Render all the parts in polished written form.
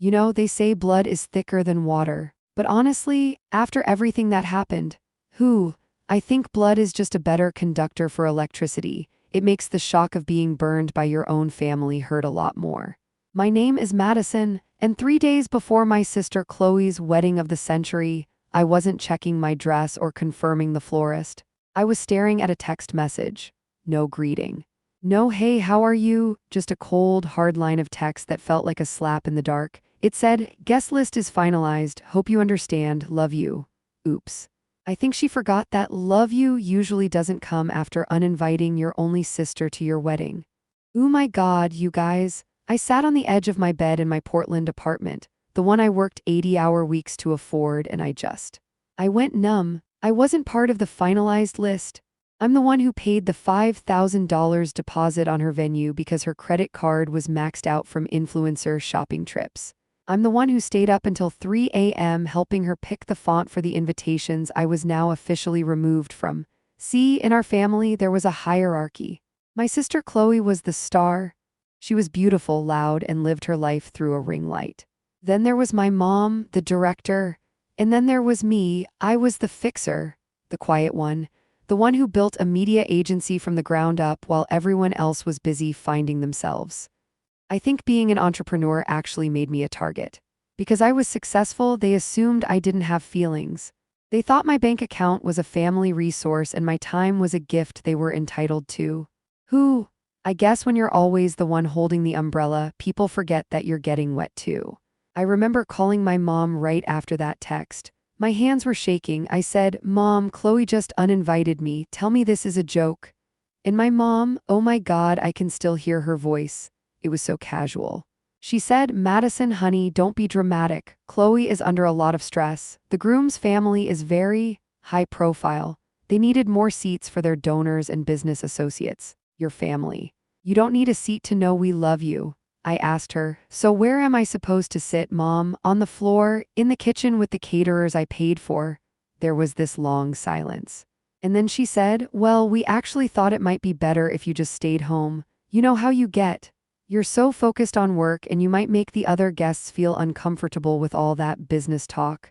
You know, they say blood is thicker than water. But honestly, after everything that happened, I think blood is just a better conductor for electricity. It makes the shock of being burned by your own family hurt a lot more. My name is Madison, and 3 days before my sister Chloe's wedding of the century, I wasn't checking my dress or confirming the florist. I was staring at a text message. No greeting. No hey, how are you? Just a cold, hard line of text that felt like a slap in the dark. It said, guest list is finalized. Hope you understand. Love you. Oops. I think she forgot that love you usually doesn't come after uninviting your only sister to your wedding. Oh my God, you guys. I sat on the edge of my bed in my Portland apartment, the one I worked 80-hour weeks to afford, and I went numb. I wasn't part of the finalized list. I'm the one who paid the $5,000 deposit on her venue because her credit card was maxed out from influencer shopping trips. I'm the one who stayed up until 3 a.m. helping her pick the font for the invitations I was now officially removed from. See, in our family, there was a hierarchy. My sister Chloe was the star. She was beautiful, loud, and lived her life through a ring light. Then there was my mom, the director. And then there was me. I was the fixer, the quiet one, the one who built a media agency from the ground up while everyone else was busy finding themselves. I think being an entrepreneur actually made me a target. Because I was successful, they assumed I didn't have feelings. They thought my bank account was a family resource and my time was a gift they were entitled to. I guess when you're always the one holding the umbrella, people forget that you're getting wet too. I remember calling my mom right after that text. My hands were shaking. I said, Mom, Chloe just uninvited me. Tell me this is a joke. And my mom, oh my God, I can still hear her voice. It was so casual. She said, Madison, honey, don't be dramatic. Chloe is under a lot of stress. The groom's family is very high profile. They needed more seats for their donors and business associates. Your family. You don't need a seat to know we love you. I asked her, so where am I supposed to sit, Mom? On the floor? In the kitchen with the caterers I paid for? There was this long silence. And then she said, well, we actually thought it might be better if you just stayed home. You know how you get. You're so focused on work and you might make the other guests feel uncomfortable with all that business talk.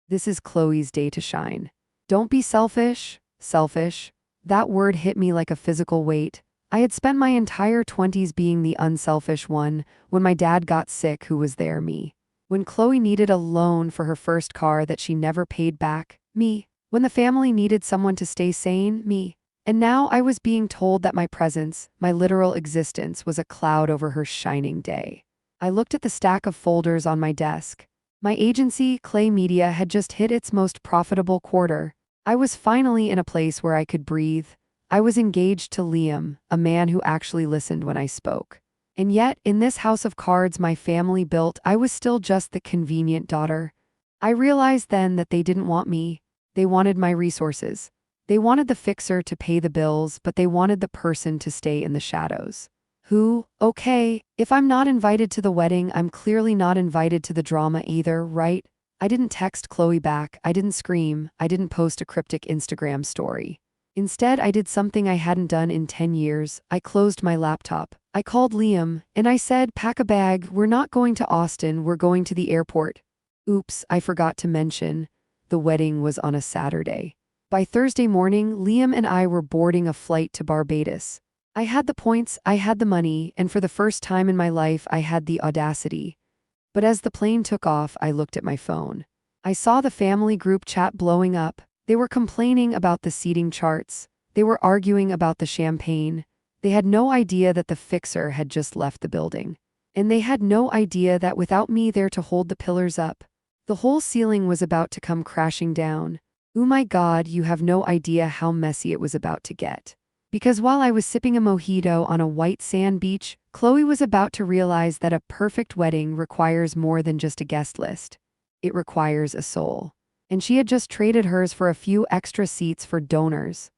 This is Chloe's day to shine. Don't be selfish. Selfish. That word hit me like a physical weight. I had spent my entire 20s being the unselfish one. When my dad got sick, who was there? Me. When Chloe needed a loan for her first car that she never paid back? Me. When the family needed someone to stay sane? Me. And now I was being told that my presence, my literal existence, was a cloud over her shining day. I looked at the stack of folders on my desk. My agency, Clay Media, had just hit its most profitable quarter. I was finally in a place where I could breathe. I was engaged to Liam, a man who actually listened when I spoke. And yet, in this house of cards my family built, I was still just the convenient daughter. I realized then that they didn't want me. They wanted my resources. They wanted the fixer to pay the bills, but they wanted the person to stay in the shadows. Okay, if I'm not invited to the wedding, I'm clearly not invited to the drama either, right? I didn't text Chloe back. I didn't scream. I didn't post a cryptic Instagram story. Instead, I did something I hadn't done in 10 years. I closed my laptop. I called Liam, and I said, pack a bag. We're not going to Austin. We're going to the airport. Oops, I forgot to mention. The wedding was on a Saturday. By Thursday morning, Liam and I were boarding a flight to Barbados. I had the points, I had the money, and for the first time in my life, I had the audacity. But as the plane took off, I looked at my phone. I saw the family group chat blowing up. They were complaining about the seating charts. They were arguing about the champagne. They had no idea that the fixer had just left the building. And they had no idea that without me there to hold the pillars up, the whole ceiling was about to come crashing down. Oh my God, you have no idea how messy it was about to get. Because while I was sipping a mojito on a white sand beach, Chloe was about to realize that a perfect wedding requires more than just a guest list. It requires a soul. And she had just traded hers for a few extra seats for donors.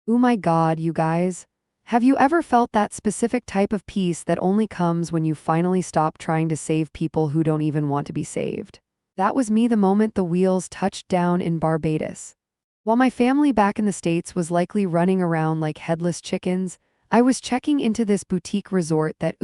Oh my God, you guys. Have you ever felt that specific type of peace that only comes when you finally stop trying to save people who don't even want to be saved? That was me the moment the wheels touched down in Barbados. While my family back in the States was likely running around like headless chickens, I was checking into this boutique resort that,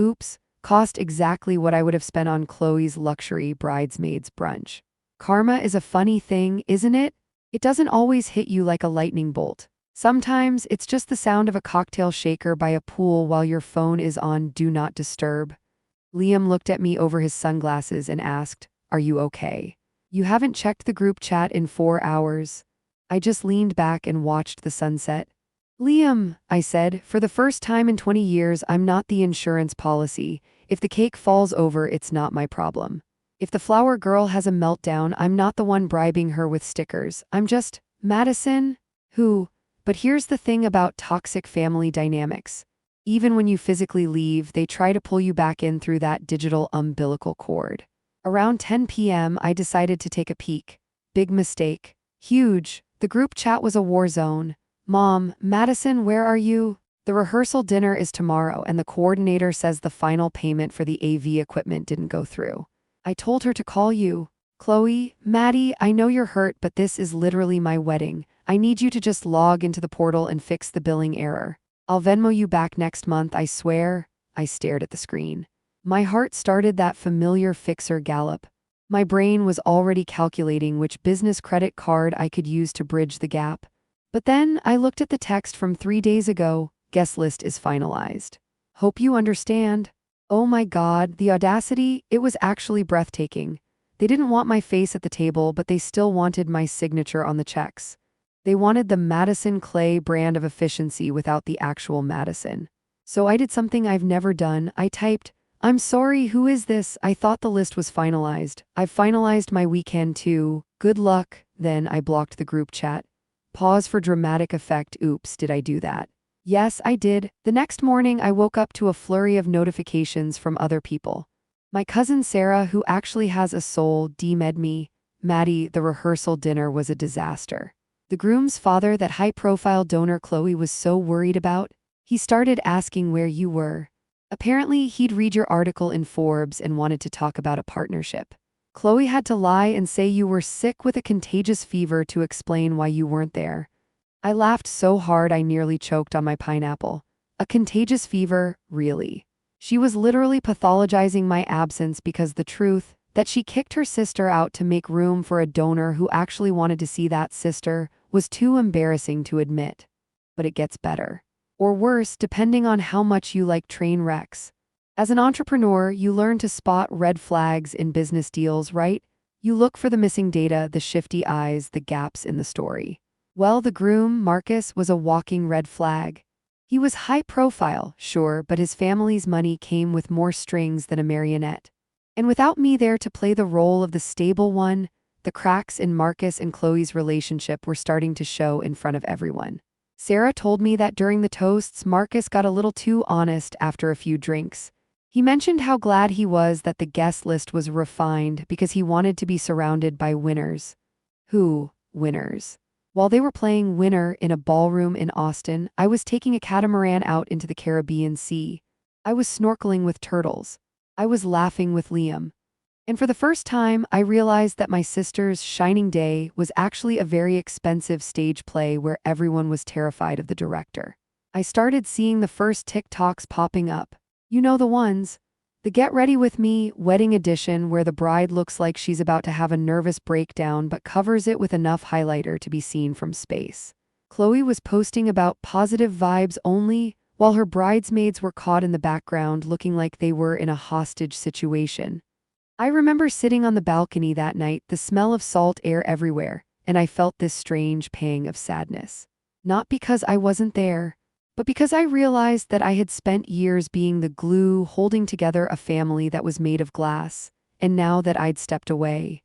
Cost exactly what I would have spent on Chloe's luxury bridesmaid's brunch. Karma is a funny thing, isn't it? It doesn't always hit you like a lightning bolt. Sometimes it's just the sound of a cocktail shaker by a pool while your phone is on Do Not Disturb. Liam looked at me over his sunglasses and asked, "Are you okay? You haven't checked the group chat in 4 hours." I just leaned back and watched the sunset. "Liam," I said, "for the first time in 20 years, I'm not the insurance policy. If the cake falls over, it's not my problem. If the flower girl has a meltdown, I'm not the one bribing her with stickers. I'm just Madison, who..." But here's the thing about toxic family dynamics. Even when you physically leave, they try to pull you back in through that digital umbilical cord. Around 10 p.m., I decided to take a peek. Big mistake. Huge. The group chat was a war zone. "Mom, Madison, where are you? The rehearsal dinner is tomorrow, and the coordinator says the final payment for the AV equipment didn't go through. I told her to call you. Chloe, Maddie, I know you're hurt, but this is literally my wedding. I need you to just log into the portal and fix the billing error. I'll Venmo you back next month, I swear." I stared at the screen. My heart started that familiar fixer gallop. My brain was already calculating which business credit card I could use to bridge the gap. But then I looked at the text from 3 days ago. "Guest list is finalized. Hope you understand." Oh my God, the audacity, it was actually breathtaking. They didn't want my face at the table, but they still wanted my signature on the checks. They wanted the Madison Clay brand of efficiency without the actual Madison. So I did something I've never done. I typed, "I'm sorry, who is this? I thought the list was finalized. I've finalized my weekend too. Good luck." Then I blocked the group chat. Pause for dramatic effect. Oops, did I do that? Yes, I did. The next morning, I woke up to a flurry of notifications from other people. My cousin Sarah, who actually has a soul, DM'd me. "Maddie, the rehearsal dinner was a disaster. The groom's father, that high-profile donor Chloe was so worried about, he started asking where you were. Apparently, he'd read your article in Forbes and wanted to talk about a partnership. Chloe had to lie and say you were sick with a contagious fever to explain why you weren't there." I laughed so hard I nearly choked on my pineapple. A contagious fever, really? She was literally pathologizing my absence because the truth, that she kicked her sister out to make room for a donor who actually wanted to see that sister, was too embarrassing to admit. But it gets better. Or worse, depending on how much you like train wrecks. As an entrepreneur, you learn to spot red flags in business deals, right? You look for the missing data, the shifty eyes, the gaps in the story. Well, the groom, Marcus, was a walking red flag. He was high profile, sure, but his family's money came with more strings than a marionette. And without me there to play the role of the stable one, the cracks in Marcus and Chloe's relationship were starting to show in front of everyone. Sarah told me that during the toasts, Marcus got a little too honest after a few drinks. He mentioned how glad he was that the guest list was refined because he wanted to be surrounded by winners. Who, winners? While they were playing Winner in a ballroom in Austin, I was taking a catamaran out into the Caribbean Sea. I was snorkeling with turtles. I was laughing with Liam. And for the first time, I realized that my sister's Shining Day was actually a very expensive stage play where everyone was terrified of the director. I started seeing the first TikToks popping up. You know the ones. The Get Ready With Me wedding edition where the bride looks like she's about to have a nervous breakdown but covers it with enough highlighter to be seen from space. Chloe was posting about positive vibes only, while her bridesmaids were caught in the background looking like they were in a hostage situation. I remember sitting on the balcony that night, the smell of salt air everywhere, and I felt this strange pang of sadness. Not because I wasn't there, but because I realized that I had spent years being the glue holding together a family that was made of glass, and now that I'd stepped away,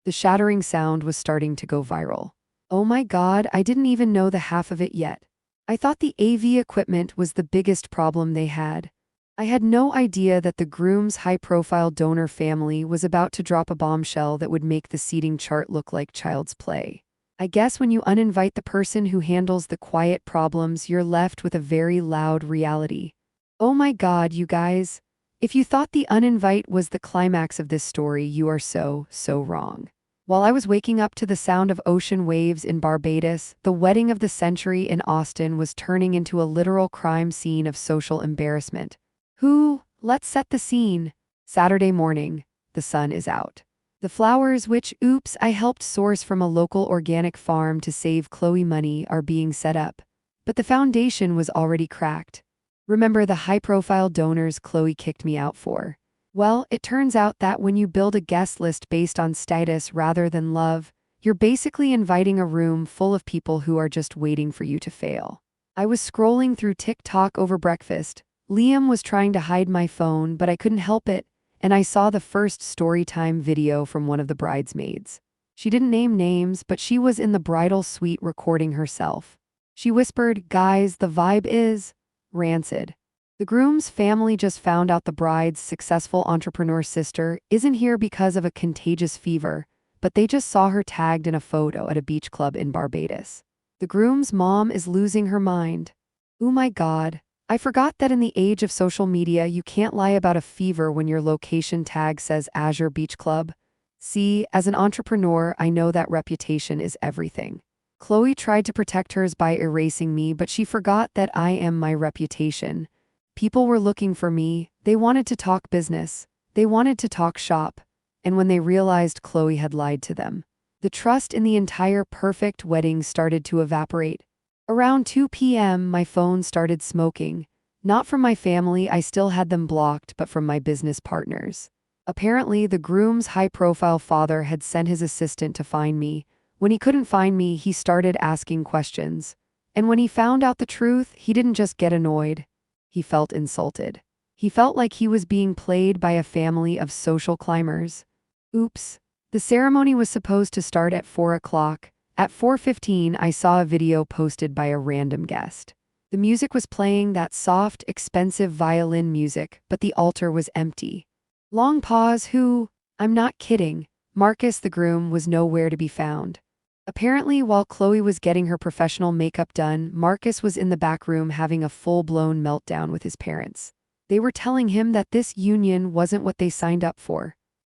the shattering sound was starting to go viral. Oh my God, I didn't even know the half of it yet. I thought the AV equipment was the biggest problem they had. I had no idea that the groom's high-profile donor family was about to drop a bombshell that would make the seating chart look like child's play. I guess when you uninvite the person who handles the quiet problems, you're left with a very loud reality. Oh my God, you guys. If you thought the uninvite was the climax of this story, you are so wrong. While I was waking up to the sound of ocean waves in Barbados, the wedding of the century in Austin was turning into a literal crime scene of social embarrassment. Who, Let's set the scene. Saturday morning. The sun is out. The flowers which, oops, I helped source from a local organic farm to save Chloe money are being set up. But the foundation was already cracked. Remember the high-profile donors Chloe kicked me out for? Well, it turns out that when you build a guest list based on status rather than love, you're basically inviting a room full of people who are just waiting for you to fail. I was scrolling through TikTok over breakfast. Liam was trying to hide my phone, but I couldn't help it, and I saw the first storytime video from one of the bridesmaids. She didn't name names, but she was in the bridal suite recording herself. She whispered, "Guys, the vibe is rancid." The groom's family just found out the bride's successful entrepreneur sister isn't here because of a contagious fever, but they just saw her tagged in a photo at a beach club in Barbados. The groom's mom is losing her mind. Oh my God. I forgot that in the age of social media, you can't lie about a fever when your location tag says Azure Beach Club. See, as an entrepreneur, I know that reputation is everything. Chloe tried to protect hers by erasing me, but she forgot that I am my reputation. People were looking for me. They wanted to talk business. They wanted to talk shop. And when they realized Chloe had lied to them, the trust in the entire perfect wedding started to evaporate. Around 2 p.m., my phone started smoking. Not from my family, I still had them blocked, but from my business partners. Apparently, the groom's high-profile father had sent his assistant to find me. When he couldn't find me, he started asking questions. And when he found out the truth, he didn't just get annoyed. He felt insulted. He felt like he was being played by a family of social climbers. Oops. The ceremony was supposed to start at 4 o'clock. At 4:15, I saw a video posted by a random guest. The music was playing, that soft, expensive violin music, but the altar was empty. Long pause. Who? I'm not kidding. Marcus, the groom, was nowhere to be found. Apparently, while Chloe was getting her professional makeup done, Marcus was in the back room having a full-blown meltdown with his parents. They were telling him that this union wasn't what they signed up for.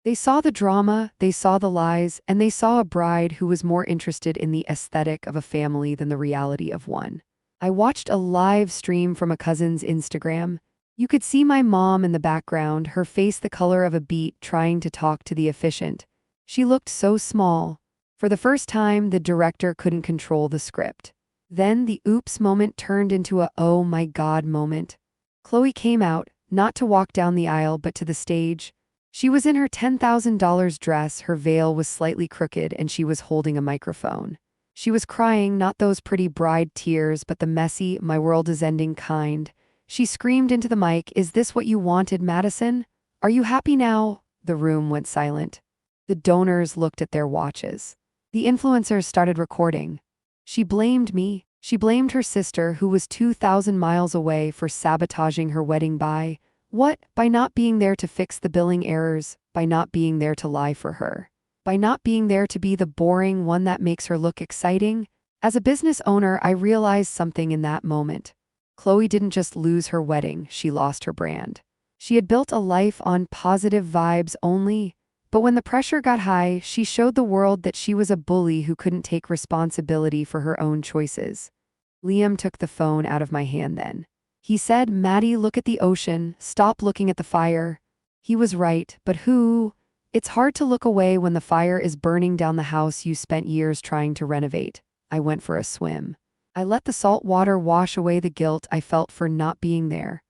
They saw the drama, they saw the lies, and they saw a bride who was more interested in the aesthetic of a family than the reality of one. I watched a live stream from a cousin's Instagram. You could see my mom in the background, her face the color of a beet, trying to talk to the officiant. She looked so small. For the first time, the director couldn't control the script. Then the oops moment turned into a oh my God moment. Chloe came out, not to walk down the aisle but to the stage. She was in her $10,000 dress, her veil was slightly crooked, and she was holding a microphone. She was crying, not those pretty bride tears, but the messy, my world is ending kind. She screamed into the mic, "Is this what you wanted, Madison? Are you happy now?" The room went silent. The donors looked at their watches. The influencers started recording. She blamed me. She blamed her sister, who was 2,000 miles away, for sabotaging her wedding by what? By not being there to fix the billing errors, by not being there to lie for her, by not being there to be the boring one that makes her look exciting. As a business owner, I realized something in that moment. Chloe didn't just lose her wedding, she lost her brand. She had built a life on positive vibes only, but when the pressure got high, she showed the world that she was a bully who couldn't take responsibility for her own choices. Liam took the phone out of my hand then. He said, "Maddie, look at the ocean, stop looking at the fire." He was right, but who? It's hard to look away when the fire is burning down the house you spent years trying to renovate. I went for a swim. I let the salt water wash away the guilt I felt for not being there.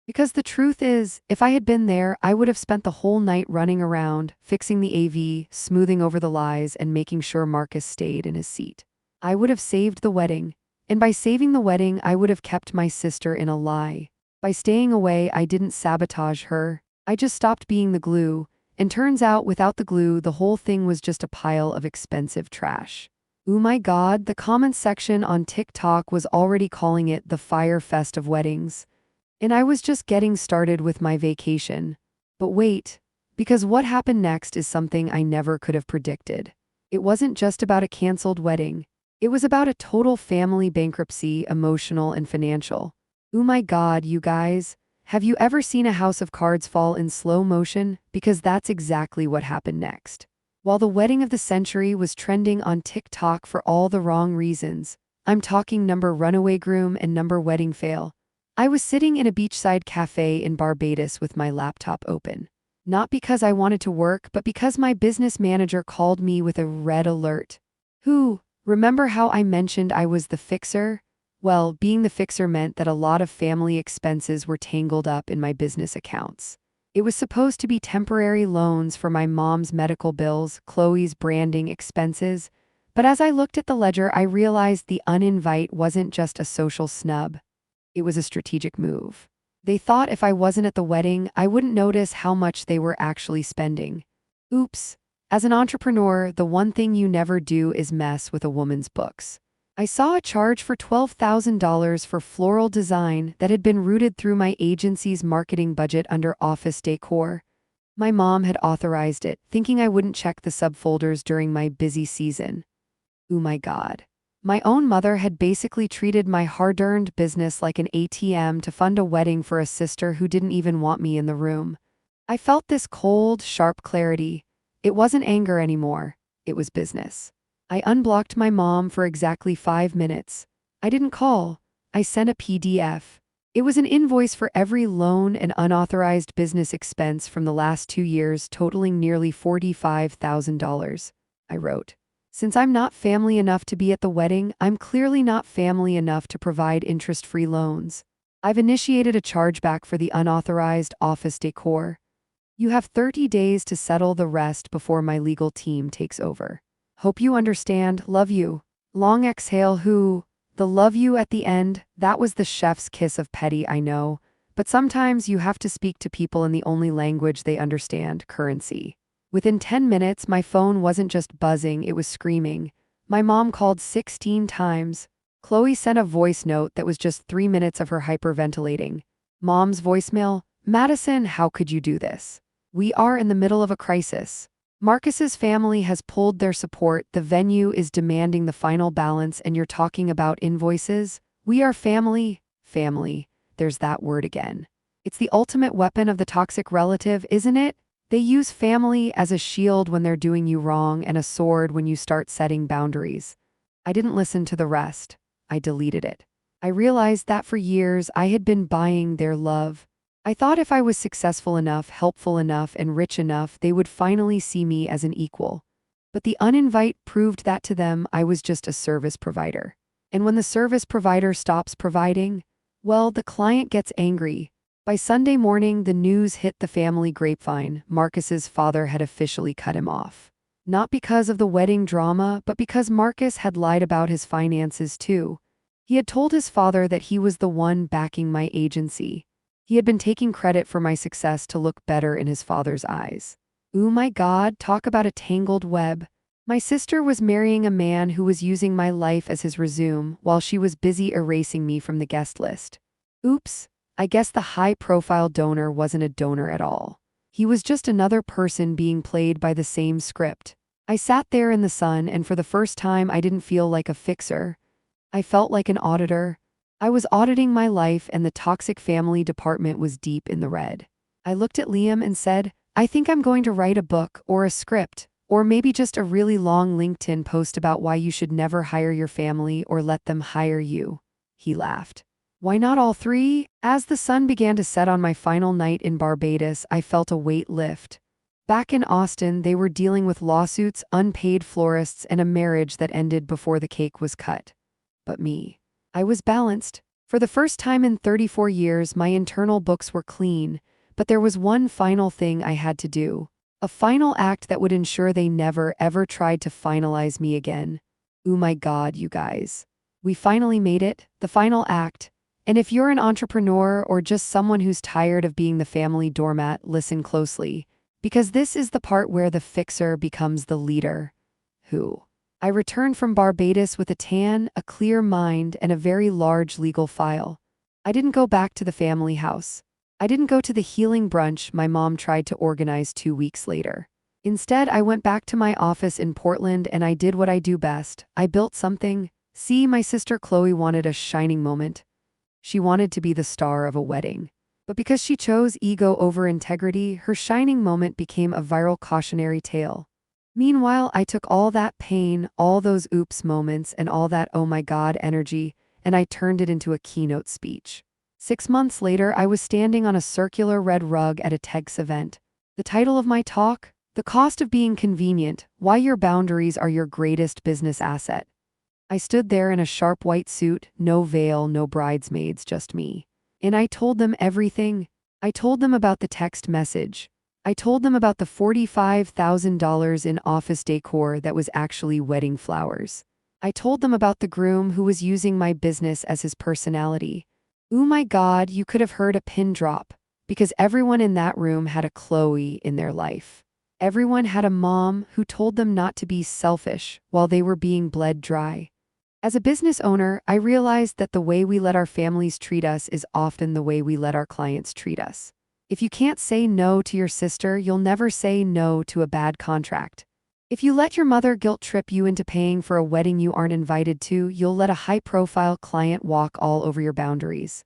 Because the truth is, if I had been there, I would have spent the whole night running around, fixing the AV, smoothing over the lies, and making sure Marcus stayed in his seat. I would have saved the wedding. And by saving the wedding, I would have kept my sister in a lie. By staying away, I didn't sabotage her. I just stopped being the glue. And turns out, without the glue, the whole thing was just a pile of expensive trash. Oh my God, the comments section on TikTok was already calling it the Fire Fest of weddings. And I was just getting started with my vacation. But wait, because what happened next is something I never could have predicted. It wasn't just about a canceled wedding. It was about a total family bankruptcy, emotional and financial. Oh my God, you guys. Have you ever seen a house of cards fall in slow motion? Because that's exactly what happened next. While the wedding of the century was trending on TikTok for all the wrong reasons, I'm talking number runaway groom and number wedding fail, I was sitting in a beachside cafe in Barbados with my laptop open. Not because I wanted to work, but because my business manager called me with a red alert. Remember how I mentioned I was the fixer? Well, being the fixer meant that a lot of family expenses were tangled up in my business accounts. It was supposed to be temporary loans for my mom's medical bills, Chloe's branding expenses, but as I looked at the ledger, I realized the Uninvited wasn't just a social snub. It was a strategic move. They thought if I wasn't at the wedding, I wouldn't notice how much they were actually spending. Oops. As an entrepreneur, the one thing you never do is mess with a woman's books. I saw a charge for $12,000 for floral design that had been routed through my agency's marketing budget under office decor. My mom had authorized it, thinking I wouldn't check the subfolders during my busy season. Oh my God. My own mother had basically treated my hard-earned business like an ATM to fund a wedding for a sister who didn't even want me in the room. I felt this cold, sharp clarity. It wasn't anger anymore. It was business. I unblocked my mom for exactly 5 minutes. I didn't call. I sent a PDF. It was an invoice for every loan and unauthorized business expense from the last 2 years, totaling nearly $45,000. I wrote, "Since I'm not family enough to be at the wedding, I'm clearly not family enough to provide interest-free loans. I've initiated a chargeback for the unauthorized office decor. You have 30 days to settle the rest before my legal team takes over. Hope you understand. Love you." Long exhale. The love you at the end, that was the chef's kiss of petty, I know. But sometimes you have to speak to people in the only language they understand, currency. Within 10 minutes, my phone wasn't just buzzing, it was screaming. My mom called 16 times. Chloe sent a voice note that was just 3 minutes of her hyperventilating. Mom's voicemail, "Madison, how could you do this? We are in the middle of a crisis. Marcus's family has pulled their support, the venue is demanding the final balance, and you're talking about invoices? We are family." Family. There's that word again. It's the ultimate weapon of the toxic relative, isn't it? They use family as a shield when they're doing you wrong and a sword when you start setting boundaries. I didn't listen to the rest. I deleted it. I realized that for years I had been buying their love. I thought if I was successful enough, helpful enough, and rich enough, they would finally see me as an equal. But the Uninvited proved that to them I was just a service provider. And when the service provider stops providing, well, the client gets angry. By Sunday morning, the news hit the family grapevine. Marcus's father had officially cut him off. Not because of the wedding drama, but because Marcus had lied about his finances too. He had told his father that he was the one backing my agency. He had been taking credit for my success to look better in his father's eyes. Oh my God, talk about a tangled web. My sister was marrying a man who was using my life as his resume while she was busy erasing me from the guest list. Oops, I guess the high-profile donor wasn't a donor at all. He was just another person being played by the same script. I sat there in the sun, and for the first time I didn't feel like a fixer. I felt like an auditor. I was auditing my life, and the toxic family department was deep in the red. I looked at Liam and said, "I think I'm going to write a book or a script, or maybe just a really long LinkedIn post about why you should never hire your family or let them hire you." He laughed. Why not all three? As the sun began to set on my final night in Barbados, I felt a weight lift. Back in Austin, they were dealing with lawsuits, unpaid florists, and a marriage that ended before the cake was cut. But me. I was balanced. For the first time in 34 years, my internal books were clean, but there was one final thing I had to do. A final act that would ensure they never, ever tried to finalize me again. Oh my God, you guys. We finally made it, the final act. And if you're an entrepreneur or just someone who's tired of being the family doormat, listen closely. Because this is the part where the fixer becomes the leader. I returned from Barbados with a tan, a clear mind, and a very large legal file. I didn't go back to the family house. I didn't go to the healing brunch my mom tried to organize 2 weeks later. Instead, I went back to my office in Portland and I did what I do best. I built something. See, my sister Chloe wanted a shining moment. She wanted to be the star of a wedding. But because she chose ego over integrity, her shining moment became a viral cautionary tale. Meanwhile, I took all that pain, all those oops moments, and all that oh my God energy, and I turned it into a keynote speech. 6 months later, I was standing on a circular red rug at a TEDx event. The title of my talk? The Cost of Being Convenient, Why Your Boundaries Are Your Greatest Business Asset. I stood there in a sharp white suit, no veil, no bridesmaids, just me. And I told them everything. I told them about the text message. I told them about the $45,000 in office decor that was actually wedding flowers. I told them about the groom who was using my business as his personality. Oh my God, you could have heard a pin drop, because everyone in that room had a Chloe in their life. Everyone had a mom who told them not to be selfish while they were being bled dry. As a business owner, I realized that the way we let our families treat us is often the way we let our clients treat us. If you can't say no to your sister, you'll never say no to a bad contract. If you let your mother guilt trip you into paying for a wedding you aren't invited to, you'll let a high-profile client walk all over your boundaries.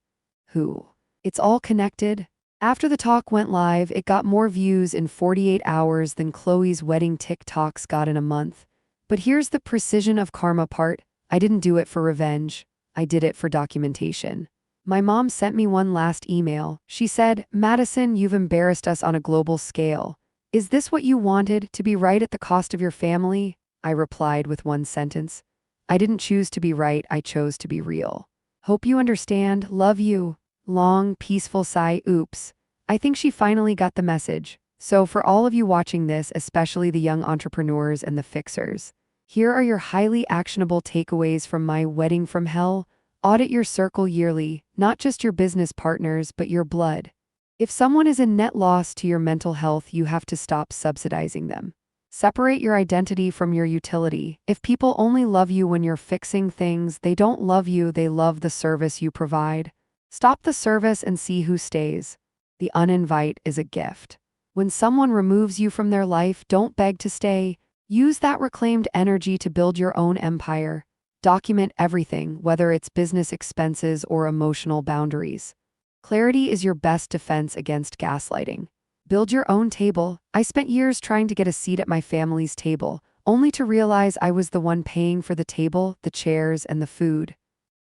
It's all connected. After the talk went live, it got more views in 48 hours than Chloe's wedding TikToks got in a month. But here's the precision of karma part. I didn't do it for revenge. I did it for documentation. My mom sent me one last email. She said, "Madison, you've embarrassed us on a global scale. Is this what you wanted, to be right at the cost of your family?" I replied with one sentence. I didn't choose to be right, I chose to be real. Hope you understand, love you. Long, peaceful sigh, oops. I think she finally got the message. So for all of you watching this, especially the young entrepreneurs and the fixers, here are your highly actionable takeaways from my wedding from hell. Audit your circle yearly, not just your business partners, but your blood. If someone is a net loss to your mental health, you have to stop subsidizing them. Separate your identity from your utility. If people only love you when you're fixing things, they don't love you, they love the service you provide. Stop the service and see who stays. The uninvited is a gift. When someone removes you from their life, don't beg to stay. Use that reclaimed energy to build your own empire. Document everything, whether it's business expenses or emotional boundaries. Clarity is your best defense against gaslighting. Build your own table. I spent years trying to get a seat at my family's table, only to realize I was the one paying for the table, the chairs, and the food.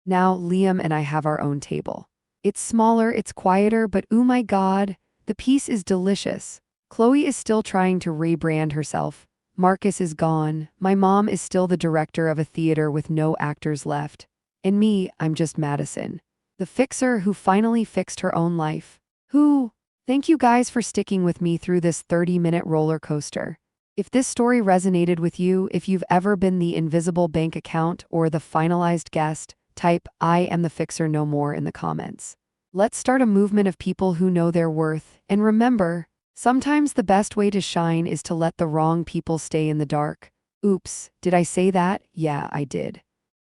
Now, Liam and I have our own table. It's smaller, it's quieter, but oh my God, the peace is delicious. Chloe is still trying to rebrand herself. Marcus is gone. My mom is still the director of a theater with no actors left. And me, I'm just Madison, the fixer who finally fixed her own life. Thank you guys for sticking with me through this 30-minute roller coaster. If this story resonated with you, if you've ever been the invisible bank account or the finalized guest, type "I am the fixer no more" in the comments. Let's start a movement of people who know their worth. And remember, sometimes the best way to shine is to let the wrong people stay in the dark. Oops, did I say that? Yeah, I did.